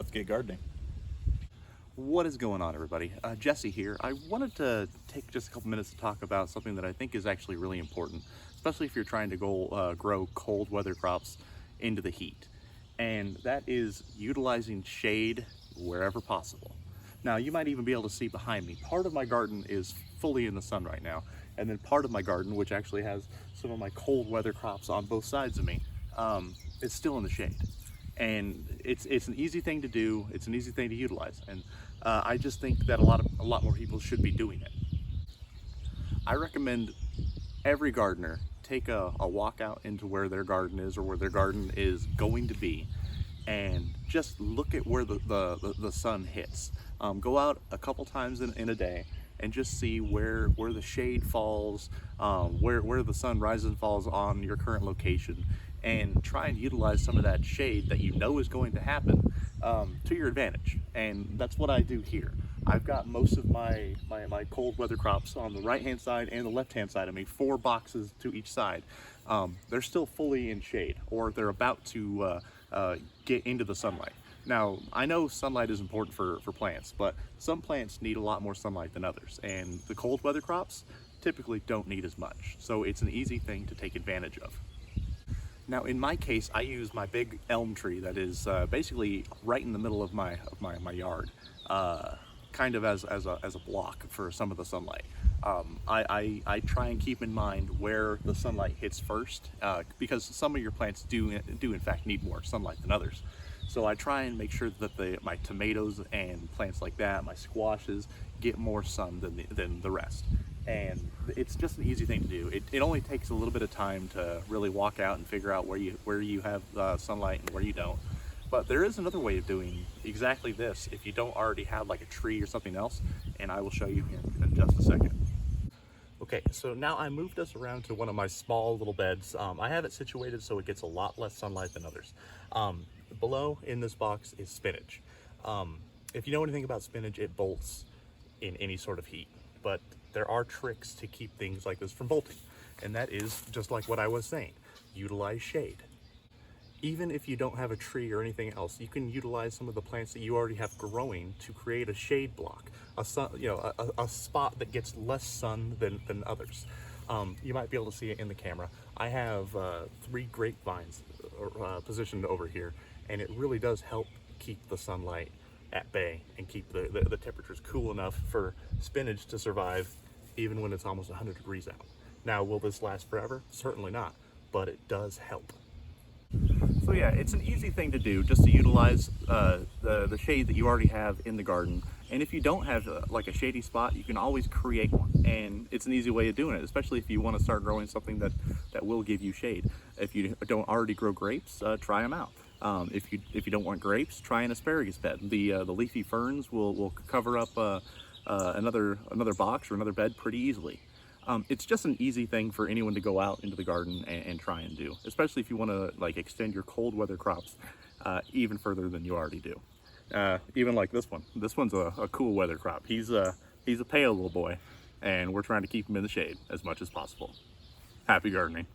let's get gardening. What is going on, everybody? Jesse here. I wanted to take just a couple minutes to talk about something that I think is actually really important, especially if you're trying to grow cold weather crops into the heat. And that is utilizing shade wherever possible. Now, you might even be able to see behind me, part of my garden is fully in the sun right now. And then part of my garden, which actually has some of my cold weather crops on both sides of me, is still in the shade. And it's an easy thing to do. It's an easy thing to utilize, and I just think that a lot more people should be doing it. I recommend every gardener take a walk out into where their garden is or where their garden is going to be, and just look at where the sun hits. Go out a couple times in a day and just see where the shade falls, where the sun rises and falls on your current location, and try and utilize some of that shade that you know is going to happen to your advantage. And that's what I do here. I've got most of my cold weather crops on the right hand side and the left hand side of me, 4 boxes to each side. They're still fully in shade, or they're about to get into the sunlight. Now, I know sunlight is important for plants, but some plants need a lot more sunlight than others, and the cold weather crops typically don't need as much. So it's an easy thing to take advantage of. Now, in my case, I use my big elm tree that is basically right in the middle of my yard, kind of as a block for some of the sunlight. I try and keep in mind where the sunlight hits first, because some of your plants do in fact need more sunlight than others. So I try and make sure that my tomatoes and plants like that, my squashes, get more sun than the rest. And it's just an easy thing to do. It only takes a little bit of time to really walk out and figure out where you have sunlight and where you don't. But there is another way of doing exactly this if you don't already have like a tree or something else, and I will show you in just a second. Okay, so now I moved us around to one of my small little beds. I have it situated so it gets a lot less sunlight than others. Below in this box is spinach. If you know anything about spinach, it bolts in any sort of heat. But there are tricks to keep things like this from bolting, and that is just like what I was saying: utilize shade. Even if you don't have a tree or anything else, you can utilize some of the plants that you already have growing to create a shade block, a spot that gets less sun than others. You might be able to see it in the camera. I have 3 grapevines positioned over here, and it really does help keep the sunlight at bay and keep the temperatures cool enough for spinach to survive even when it's almost 100 degrees out. Now, will this last forever? Certainly not, but it does help. So yeah, it's an easy thing to do, just to utilize the shade that you already have in the garden. And if you don't have like a shady spot, you can always create one, and it's an easy way of doing it, especially if you want to start growing something that will give you shade. If you don't already grow grapes, try them out. If you don't want grapes, try an asparagus bed. The leafy ferns will cover up another box or another bed pretty easily. It's just an easy thing for anyone to go out into the garden and try and do, especially if you want to like extend your cold weather crops even further than you already do. Even like this one. This one's a cool weather crop. He's a pale little boy, and we're trying to keep him in the shade as much as possible. Happy gardening.